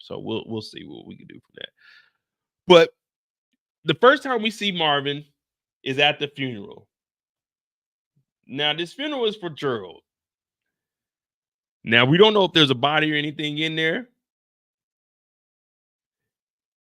So we'll see what we can do from that. But the first time we see Marvin is at the funeral. Now, this funeral is for Gerald. Now, we don't know if there's a body or anything in there,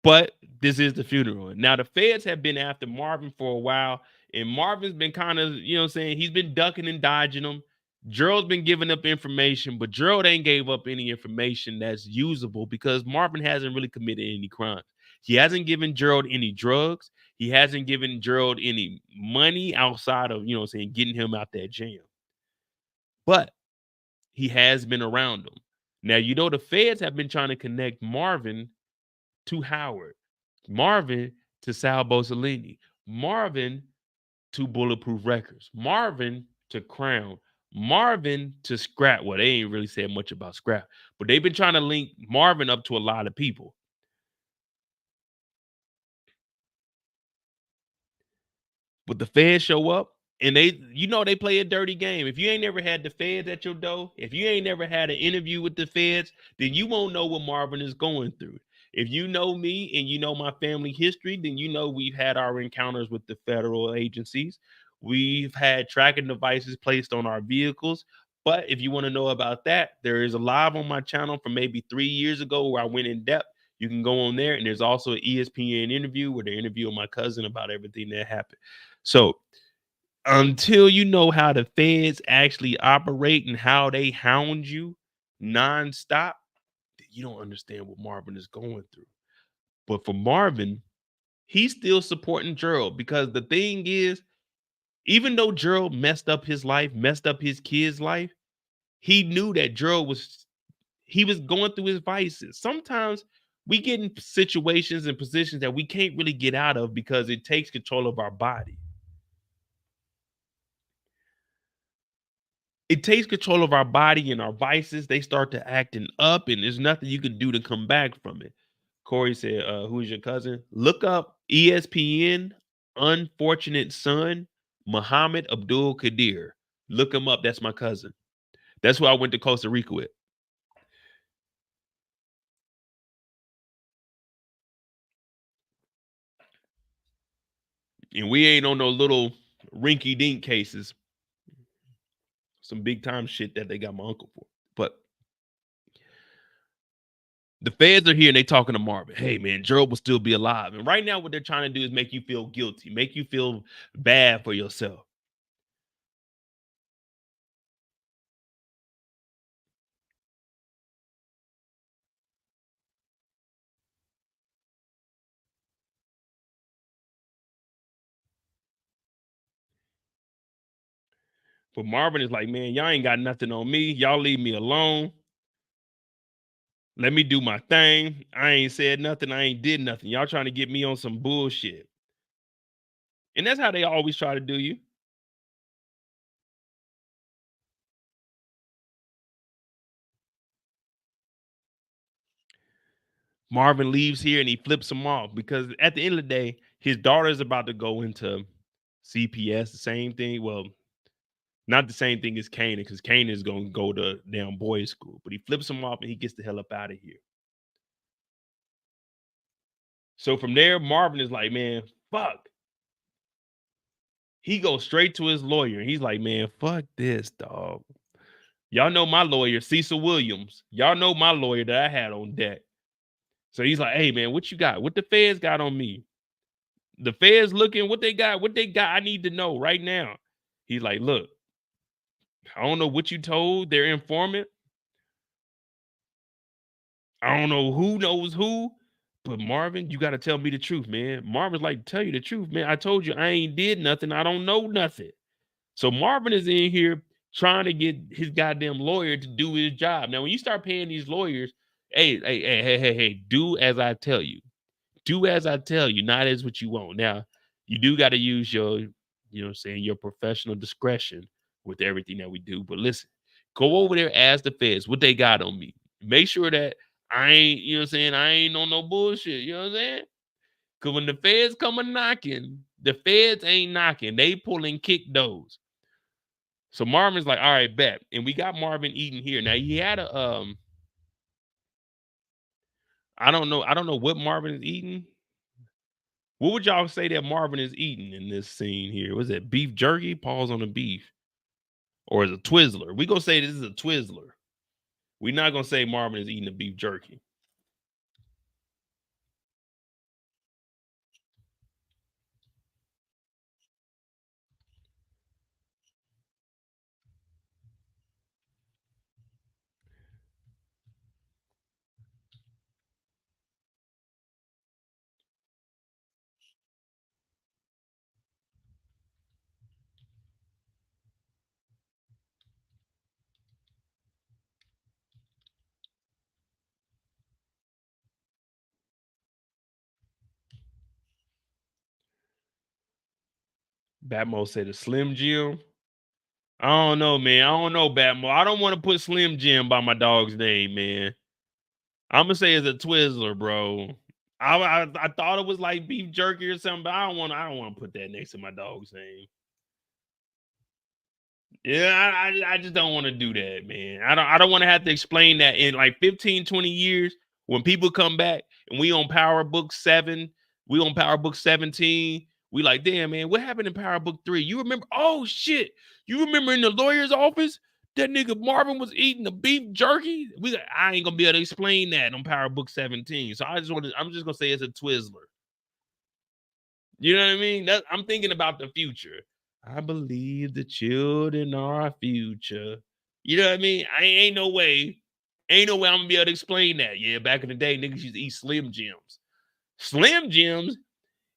but this is the funeral. Now, the feds have been after Marvin for a while, and Marvin's been kind of, he's been ducking and dodging them. Gerald's been giving up information, but Gerald ain't gave up any information that's usable because Marvin hasn't really committed any crimes. He hasn't given Gerald any drugs. He hasn't given Gerald any money outside of, getting him out that jam. But he has been around them. Now, the feds have been trying to connect Marvin to Howard, Marvin to Sal Bosolini, Marvin to Bulletproof Records, Marvin to Crown, Marvin to Scrap. Well, they ain't really said much about Scrap, but they've been trying to link Marvin up to a lot of people. But the feds show up and they play a dirty game. If you ain't never had the feds at your door, if you ain't never had an interview with the feds, then you won't know what Marvin is going through. If you know me and you know my family history, then we've had our encounters with the federal agencies. We've had tracking devices placed on our vehicles. But if you want to know about that, there is a live on my channel from maybe 3 years ago where I went in depth. You can go on there, and there's also an ESPN interview where they interview my cousin about everything that happened. So until you know how the feds actually operate and how they hound you nonstop, you don't understand what Marvin is going through. But for Marvin, he's still supporting Gerald because the thing is, even though Gerald messed up his life, messed up his kid's life, he knew that Gerald was going through his vices. Sometimes we get in situations and positions that we can't really get out of because it takes control of our body. It takes control of our body and our vices. They start to acting up, and there's nothing you can do to come back from it. Corey said, who is your cousin? Look up ESPN, Unfortunate Son, Muhammad Abdul Qadir. Look him up. That's my cousin. That's who I went to Costa Rica with. And we ain't on no little rinky-dink cases. Some big-time shit that they got my uncle for. But the feds are here and they talking to Marvin. Hey, man, Gerald will still be alive. And right now what they're trying to do is make you feel guilty, make you feel bad for yourself. But Marvin is like, man, y'all ain't got nothing on me. Y'all leave me alone. Let me do my thing. I ain't said nothing. I ain't did nothing. Y'all trying to get me on some bullshit. And that's how they always try to do you. Marvin leaves here and he flips him off because at the end of the day, his daughter is about to go into CPS, the same thing. Well, not the same thing as Kanan, because Kanan is going to go to damn boys' school. But he flips him off and he gets the hell up out of here. So from there, Marvin is like, man, fuck. He goes straight to his lawyer. And he's like, man, fuck this, dog. Y'all know my lawyer, Cecil Williams. Y'all know my lawyer that I had on deck. So he's like, hey, man, what you got? What the feds got on me? The feds looking, what they got, I need to know right now. He's like, look, I don't know what you told their informant. I don't know who knows who, but Marvin, you got to tell me the truth, man. Marvin's like, tell you the truth, man. I told you I ain't did nothing. I don't know nothing. So Marvin is in here trying to get his goddamn lawyer to do his job. Now, when you start paying these lawyers, hey, do as I tell you. Do as I tell you, not as what you want. Now, you do got to use your, your professional discretion with everything that we do. But listen, go over there, ask the feds what they got on me. Make sure that I ain't, I ain't on no bullshit. You know what I'm saying? Because when the feds come a knocking, the feds ain't knocking. They pulling kick doors. So Marvin's like, all right, bet. And we got Marvin eating here. Now, he had a I don't know. I don't know what Marvin is eating. What would y'all say that Marvin is eating in this scene here? Was it beef jerky? Pause on the beef. Or is it Twizzler? We gonna say this is a Twizzler. We're not gonna say Marvin is eating a beef jerky. Batmo said a Slim Jim. I don't know, man. I don't know, Batmo. I don't want to put Slim Jim by my dog's name, man. I'm gonna say it's a Twizzler, bro. I thought it was like beef jerky or something, but I don't want to put that next to my dog's name. Yeah, I just don't want to do that, man. I don't want to have to explain that in like 15, 20 years when people come back and we on Power Book 7, we on Power Book 17. We like, damn, man, what happened in Power Book 3? You remember? Oh shit. You remember in the lawyer's office? That nigga Marvin was eating the beef jerky. I ain't gonna be able to explain that on Power Book 17. So I'm just gonna say it's a Twizzler. You know what I mean? I'm thinking about the future. I believe the children are our future. You know what I mean? Ain't no way. Ain't no way I'm gonna be able to explain that. Yeah, back in the day, niggas used to eat Slim Jims. Slim Jims,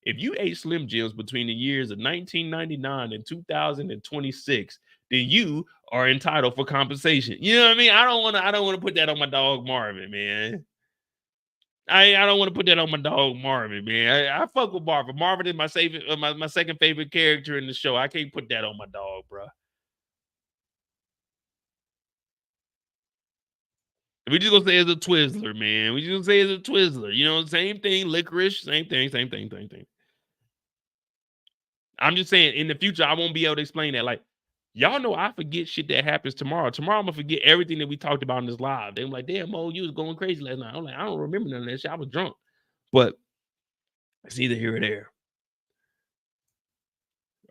if you ate Slim Jims between the years of 1999 and 2026, then you are entitled for compensation. You know what I mean? I don't want to put that on my dog Marvin, man. I don't want to put that on my dog Marvin, man. I fuck with Marvin. Marvin is my second favorite character in the show. I can't put that on my dog, bro. We just gonna say it's a Twizzler, man. We just gonna say it's a Twizzler. You know, same thing, licorice, same thing, same thing, same thing. I'm just saying, in the future, I won't be able to explain that. Like, y'all know I forget shit that happens tomorrow. Tomorrow I'm gonna forget everything that we talked about in this live. They're like, damn, Mo, you was going crazy last night. I'm like, I don't remember none of that shit. I was drunk. But it's either here or there.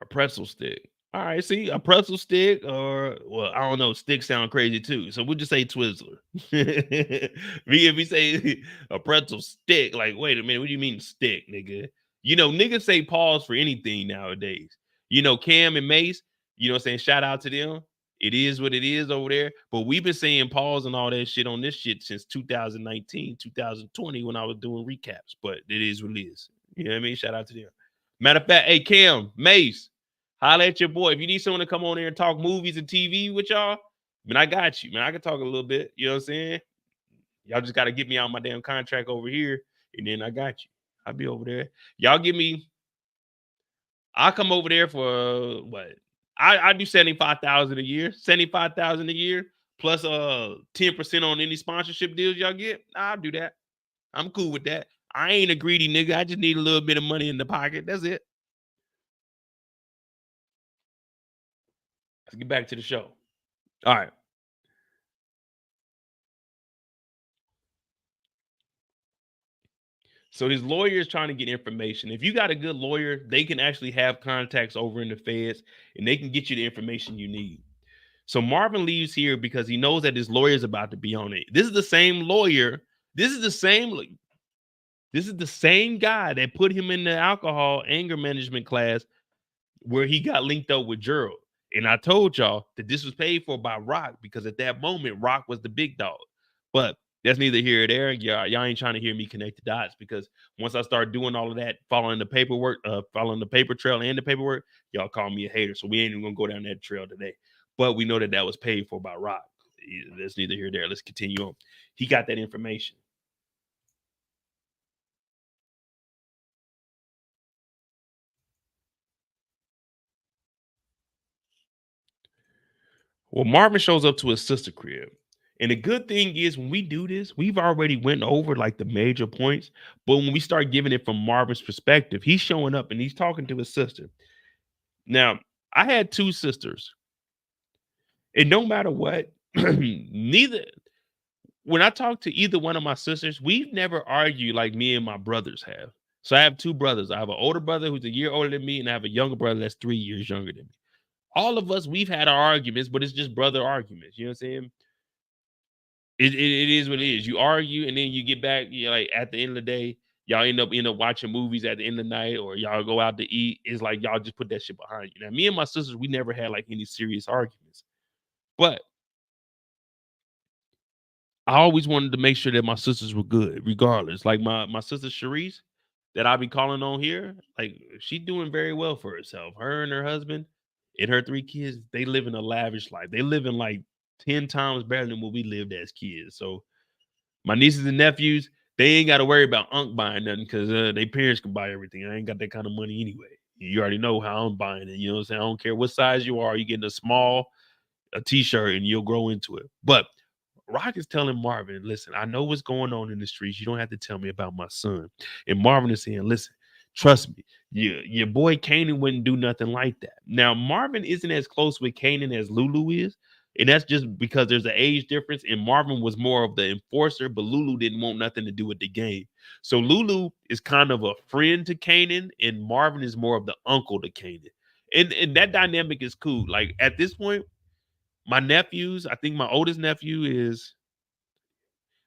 A pretzel stick. All right, see, a pretzel stick, or well, I don't know, sticks sound crazy too. So we'll just say Twizzler. If we say a pretzel stick, like, wait a minute, what do you mean stick, nigga? You know, niggas say pause for anything nowadays. You know, Cam and Mace, you know what I'm saying? Shout out to them. It is what it is over there. But we've been saying pause and all that shit on this shit since 2019, 2020 when I was doing recaps. But it is what it is. You know what I mean? Shout out to them. Matter of fact, hey, Cam, Mace, holla at your boy. If you need someone to come on there and talk movies and TV with y'all, man, I got you, man. I can talk a little bit. You know what I'm saying? Y'all just got to get me out my damn contract over here, and then I got you. I'll be over there. Y'all give me, I'll come over there for what? I do 75,000 a year, 75,000 a year, plus 10% on any sponsorship deals y'all get. I'll do that. I'm cool with that. I ain't a greedy nigga. I just need a little bit of money in the pocket. That's it. Let's get back to the show. All right. So his lawyer is trying to get information. If you got a good lawyer, they can actually have contacts over in the feds and they can get you the information you need. So Marvin leaves here because he knows that his lawyer is about to be on it. This is the same lawyer. This is the same. This is the same guy that put him in the alcohol anger management class where he got linked up with Gerald. And I told y'all that this was paid for by Rock because at that moment, Rock was the big dog. But that's neither here or there. Y'all ain't trying to hear me connect the dots because once I start doing all of that, following the paperwork, following the paper trail and the paperwork, y'all call me a hater. So we ain't even gonna go down that trail today. But we know that that was paid for by Rock. That's neither here or there. Let's continue on. He got that information. Well, Marvin shows up to his sister crib. And the good thing is when we do this, we've already went over like the major points. But when we start giving it from Marvin's perspective, he's showing up and he's talking to his sister. Now, I had two sisters. And no matter what, neither when I talk to either one of my sisters, we've never argued like me and my brothers have. So I have two brothers. I have an older brother who's a year older than me, and I have a younger brother that's 3 years younger than me. All of us, we've had our arguments, but it's just brother arguments. You know what I'm saying? It is what it is. You argue, and then you get back. You know, like at the end of the day, y'all end up watching movies at the end of the night, or y'all go out to eat. It's like y'all just put that shit behind you. Now, me and my sisters, we never had like any serious arguments, but I always wanted to make sure that my sisters were good, regardless. Like my sister Sharice, that I be calling on here, like she doing very well for herself. Her and her husband and her 3 kids, they live in a lavish life. They live in like 10 times better than what we lived as kids. So my nieces and nephews, they ain't got to worry about Unc buying nothing because their parents can buy everything. I ain't got that kind of money anyway. You already know how I'm buying it. You know what I'm saying? I don't care what size you are. You getting a t-shirt, and you'll grow into it. But Rock is telling Marvin, listen, I know what's going on in the streets. You don't have to tell me about my son. And Marvin is saying, listen, trust me, your boy Kanan wouldn't do nothing like that. Now, Marvin isn't as close with Kanan as Lulu is. And that's just because there's an age difference. And Marvin was more of the enforcer, but Lulu didn't want nothing to do with the game. So Lulu is kind of a friend to Kanan, and Marvin is more of the uncle to Kanan. And that dynamic is cool. Like at this point, my nephews, I think my oldest nephew is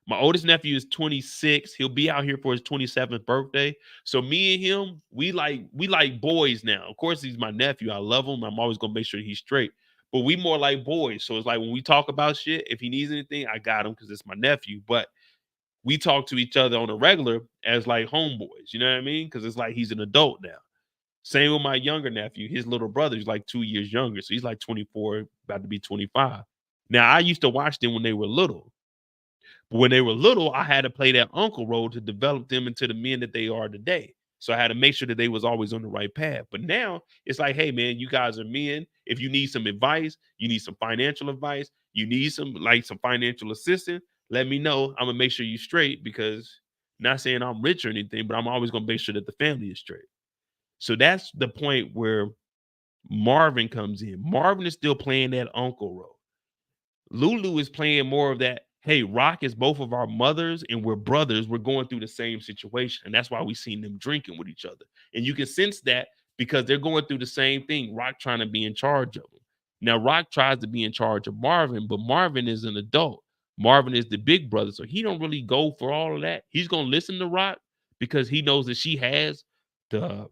26. He'll be out here for his 27th birthday. So me and him, we like boys now. Of course, he's my nephew. I love him. I'm always gonna make sure he's straight. But we more like boys. So it's like when we talk about shit, if he needs anything, I got him because it's my nephew. But we talk to each other on a regular as like homeboys. You know what I mean? Because it's like he's an adult now. Same with my younger nephew. His little brother is like 2 years younger. So he's like 24, about to be 25. Now, I used to watch them when they were little. But when they were little, I had to play that uncle role to develop them into the men that they are today. So I had to make sure that they was always on the right path. But now it's like, hey, man, you guys are men. If you need some advice, you need some financial advice, you need some financial assistance, let me know. I'm gonna make sure you straight because not saying I'm rich or anything, but I'm always gonna make sure that the family is straight. So that's the point where Marvin comes in. Marvin is still playing that uncle role. Lulu is playing more of that. Hey, Rock is both of our mothers, and we're brothers. We're going through the same situation. And that's why we seen them drinking with each other. And you can sense that because they're going through the same thing. Rock trying to be in charge of them. Now, Rock tries to be in charge of Marvin, but Marvin is an adult. Marvin is the big brother. So he don't really go for all of that. He's going to listen to Rock because he knows that she has the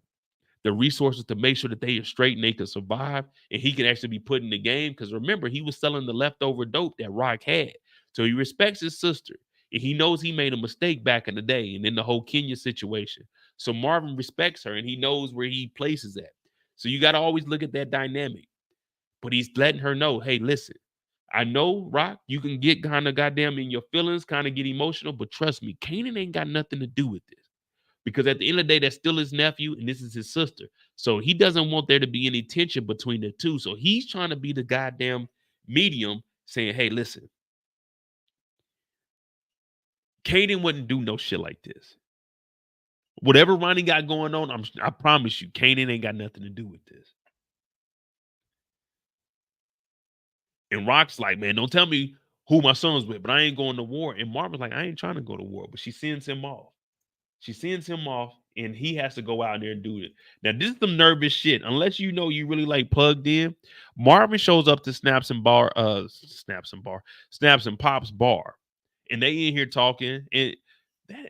resources to make sure that they are straight and they can survive, and he can actually be put in the game. Because remember, he was selling the leftover dope that Rock had. So he respects his sister, and he knows he made a mistake back in the day and in the whole Kenya situation. So Marvin respects her, and he knows where he places that. So you got to always look at that dynamic. But he's letting her know, hey, listen, I know, Rock, you can get kind of goddamn in your feelings, kind of get emotional, but trust me, Kanan ain't got nothing to do with this. Because at the end of the day, that's still his nephew, and this is his sister. So he doesn't want there to be any tension between the two. So he's trying to be the goddamn medium, saying, hey, listen, Kanan wouldn't do no shit like this. Whatever Ronnie got going on, I promise you, Kanan ain't got nothing to do with this. And Rock's like, man, don't tell me who my son's with, but I ain't going to war. And Marvin's like, I ain't trying to go to war, but she sends him off. She sends him off, and he has to go out there and do it. Now, this is some nervous shit. Unless you know you really like plugged in, Marvin shows up to Snaps and Pop's bar, and they in here talking. And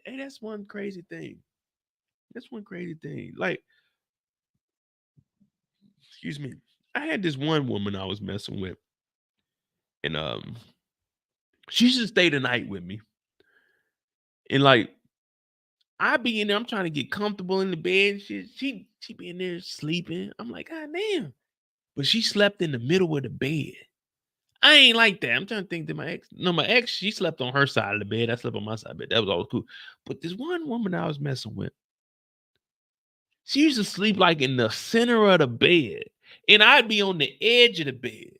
that's one crazy thing. That's one crazy thing. Like, excuse me, I had this one woman I was messing with, and she used to stay the night with me, and like I be in there, I'm trying to get comfortable in the bed. She be in there sleeping. I'm like, God damn. But she slept in the middle of the bed. I ain't like that. I'm trying to think that my ex, she slept on her side of the bed. I slept on my side of the bed. That was always cool. But this one woman I was messing with, she used to sleep like in the center of the bed. And I'd be on the edge of the bed.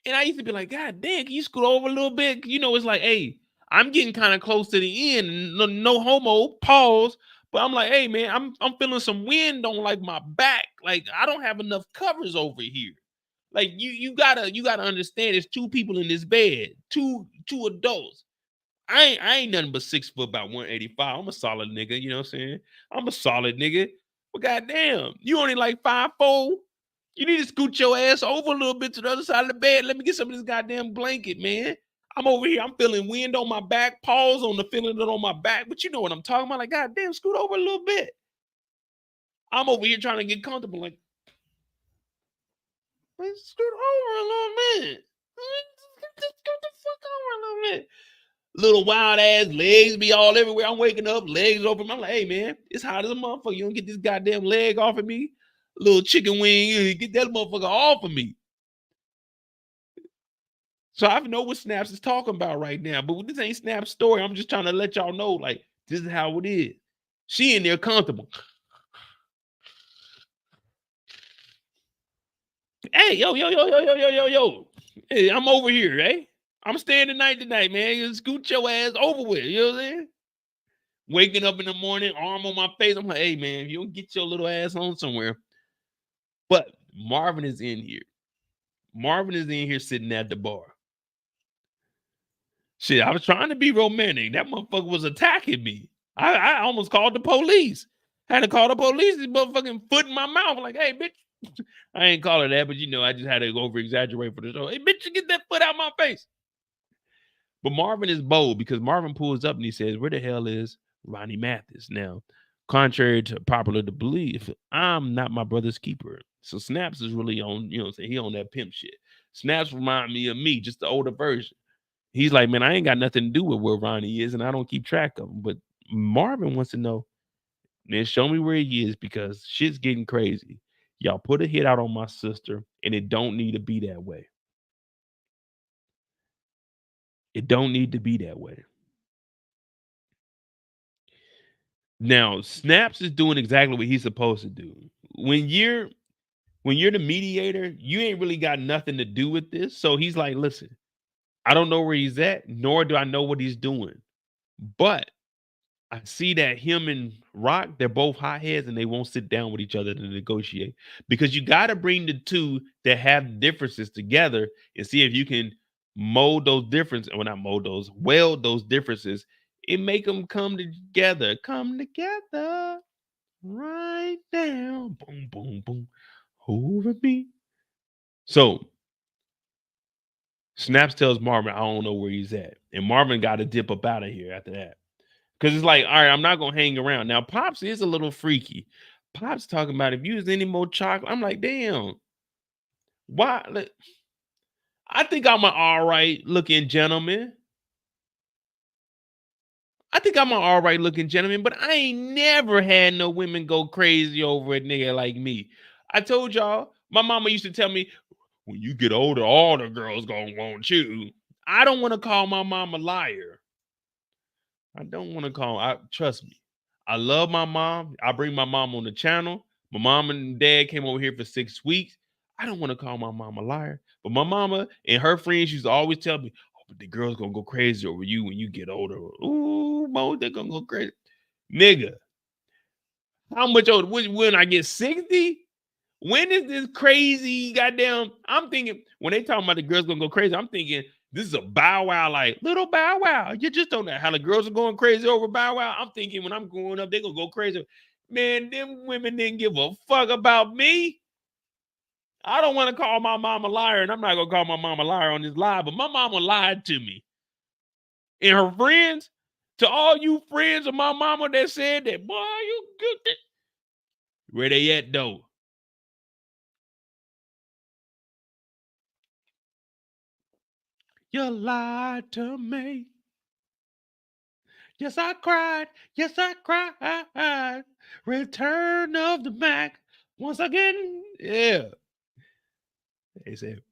And I used to be like, God damn, can you scoot over a little bit? You know, it's like, hey, I'm getting kind of close to the end. No homo, pause. But I'm like, hey, man, I'm feeling some wind on like my back. Like I don't have enough covers over here. Like you gotta understand, there's two people in this bed, two adults. I ain't nothing but 6 foot, about 185. I'm a solid nigga, you know what I'm saying? I'm a solid nigga. But goddamn, you only like 5'4". You need to scoot your ass over a little bit to the other side of the bed. Let me get some of this goddamn blanket, man. I'm over here. I'm feeling wind on my back, paws on the feeling it on my back. But you know what I'm talking about? Like, goddamn, scoot over a little bit. I'm over here trying to get comfortable. Like, let's scoot over a little bit. Just scoot the fuck over a little bit. Little wild ass legs be all everywhere. I'm waking up, legs open. I'm like, hey man, it's hot as a motherfucker. You don't get this goddamn leg off of me. Little chicken wing, get that motherfucker off of me. So I know what Snaps is talking about right now, but this ain't Snap's story. I'm just trying to let y'all know, like, this is how it is. She in there comfortable. Hey, yo. Hey, I'm over here, eh? I'm staying tonight, man. You scoot your ass over with. You know what I'm saying? Waking up in the morning, arm on my face. I'm like, hey, man, if you don't get your little ass on somewhere. But Marvin is in here. Marvin is in here sitting at the bar. Shit, I was trying to be romantic. That motherfucker was attacking me. I almost called the police. Had to call the police. This motherfucking foot in my mouth. Like, hey, bitch. I ain't call her that, but you know, I just had to over exaggerate for the show. Hey, bitch, you get that foot out my face. But Marvin is bold because Marvin pulls up and he says, where the hell is Ronnie Mathis? Now, contrary to popular belief, I'm not my brother's keeper. So Snaps is really on, you know, he on that pimp shit. Snaps remind me of me, just the older version. He's like, man, I ain't got nothing to do with where Ronnie is, and I don't keep track of him. But Marvin wants to know, man, show me where he is because shit's getting crazy. Y'all put a hit out on my sister, and it don't need to be that way. It don't need to be that way. Now, Snaps is doing exactly what he's supposed to do. When you're the mediator, you ain't really got nothing to do with this. So he's like, listen, I don't know where he's at, nor do I know what he's doing. But I see that him and Rock, they're both hotheads and they won't sit down with each other to negotiate. Because you got to bring the two that have differences together and see if you can mold those differences, or not mold those, weld those differences and make them come together. Come together right now. Boom, boom, boom. Over me. So Snaps tells Marvin, I don't know where he's at. And Marvin got to dip up out of here after that. Because it's like, all right, I'm not going to hang around. Now, Pops is a little freaky. Pops talking about if you use any more chocolate. I'm like, damn. Why? Like, I think I'm an all right looking gentleman. But I ain't never had no women go crazy over a nigga like me. I told y'all, my mama used to tell me, when you get older, all the girls gonna want you. I don't want to call my mom a liar. I don't want to call. Trust me. I love my mom. I bring my mom on the channel. My mom and dad came over here for 6 weeks. I don't want to call my mom a liar. But my mama and her friends used to always tell me, oh, but the girls gonna go crazy over you when you get older. Ooh, Mo, they're gonna go crazy. Nigga, how much older? When I get 60? When is this crazy goddamn? I'm thinking when they talking about the girls gonna go crazy, I'm thinking this is a Bow Wow, like little Bow Wow. You just don't know how the girls are going crazy over Bow Wow. I'm thinking when I'm growing up, they gonna go crazy. Man, them women didn't give a fuck about me. I don't want to call my mom a liar, and I'm not gonna call my mom a liar on this live, but my mama lied to me. And her friends, to all you friends of my mama that said that, boy, you good. Where they at though? You lied to me. Yes, I cried. Yes, I cried. Return of the Mac once again. Yeah. They said,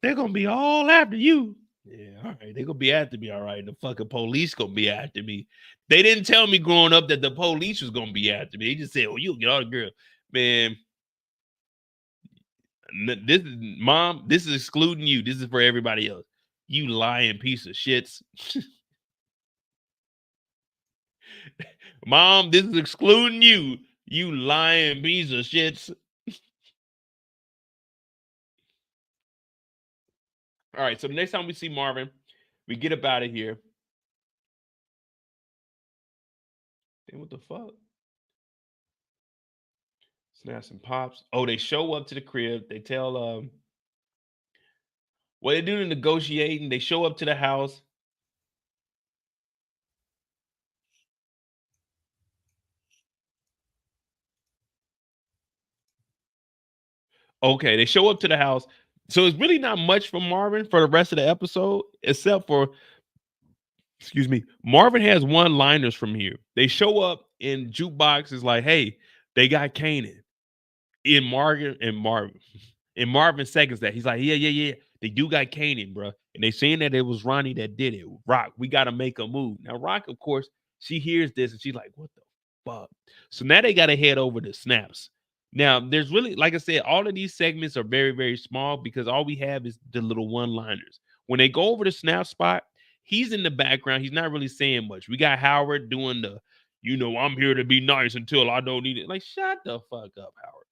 they're going to be all after you. Yeah, all right. They're going to be after me. All right. The fucking police going to be after me. They didn't tell me growing up that the police was going to be after me. They just said, oh, you'll get all the girls. Man, this is, mom, this is excluding you. This is for everybody else. You lying piece of shits. Mom, this is excluding you. You lying piece of shits. All right. So the next time we see Marvin, we get up out of here. And what the fuck? Snaps and pops. Oh, they show up to the crib. They tell what they do the negotiating. They show up to the house. Okay, they show up to the house. So it's really not much from Marvin for the rest of the episode, except for, excuse me, Marvin has one-liners from here. They show up and Jukebox is like, hey, they got Kanan. In Marvin seconds that. He's like, yeah. They do got Kanan, bro. And they saying that it was Ronnie that did it. Rock, we got to make a move. Now, Rock, of course, she hears this and she's like, what the fuck? So now they got to head over to Snaps. Now, there's really, like I said, all of these segments are very, very small because all we have is the little one-liners. When they go over the Snap spot, he's in the background. He's not really saying much. We got Howard doing the, I'm here to be nice until I don't need it. Like, shut the fuck up, Howard.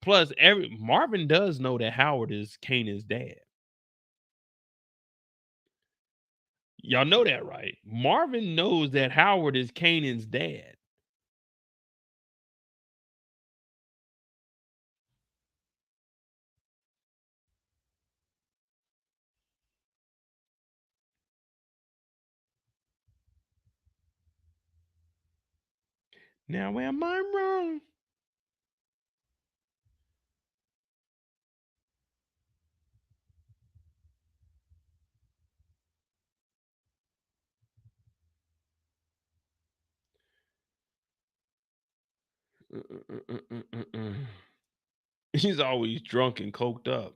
Plus, Marvin does know that Howard is Kanan's dad. Y'all know that, right? Marvin knows that Howard is Kanan's dad. Now, am I wrong? He's always drunk and coked up.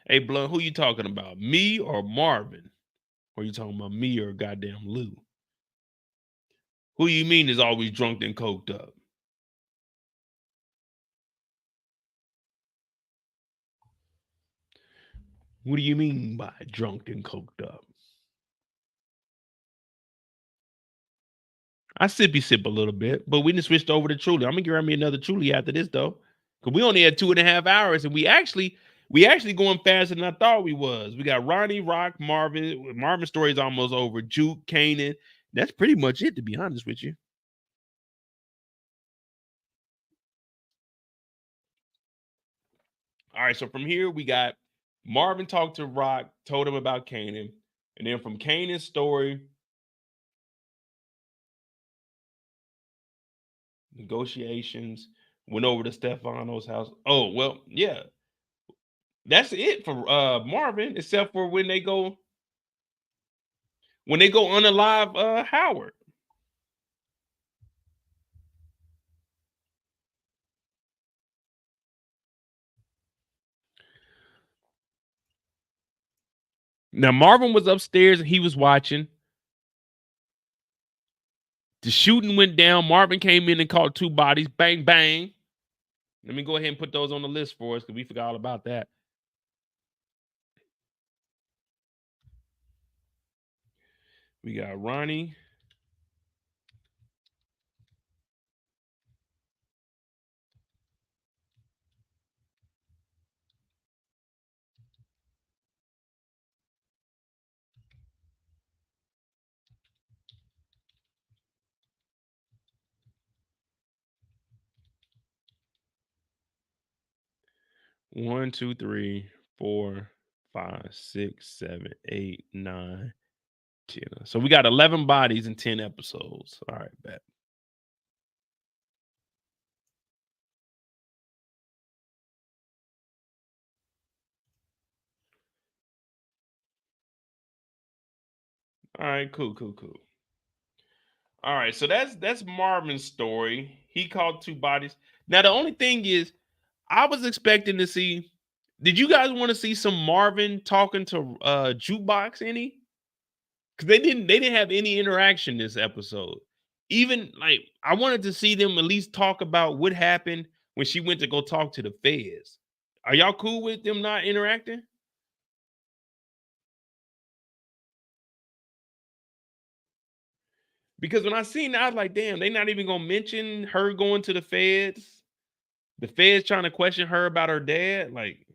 Hey, Blunt, who you talking about? Me or Marvin? Or you talking about me or goddamn Lou? Who you mean is always drunk and coked up? What do you mean by drunk and coked up? I sippy sip a little bit, but we done switched over to Truly. I'm gonna grab me another Truly after this though, because we only had 2.5 hours, and we actually going faster than I thought we was. We got Ronnie, Rock, Marvin. Marvin's story is almost over. Juke, Kanan. That's pretty much it, to be honest with you. All right, so from here we got Marvin talked to Rock, told him about Kanan, and then from Kanan's story, negotiations, went over to Stefano's house. Oh well, yeah, that's it for Marvin, except for when they go unalive Howard. Now Marvin was upstairs and he was watching. The shooting went down. Marvin came in and caught two bodies. Bang bang. Let me go ahead and put those on the list for us because we forgot all about that. We got Ronnie. One, two, three, four, five, six, seven, eight, nine, 10. So we got 11 bodies in 10 episodes. All right, bet. All right, cool. All right, so that's Marvin's story. He caught two bodies. Now the only thing is, I was expecting to see. Did you guys want to see some Marvin talking to Jukebox any? Because they didn't have any interaction this episode. Even like I wanted to see them at least talk about what happened when she went to go talk to the feds. Are y'all cool with them not interacting? Because when I seen that, I was like, damn, they not even gonna mention her going to the feds. The feds trying to question her about her dad. Like,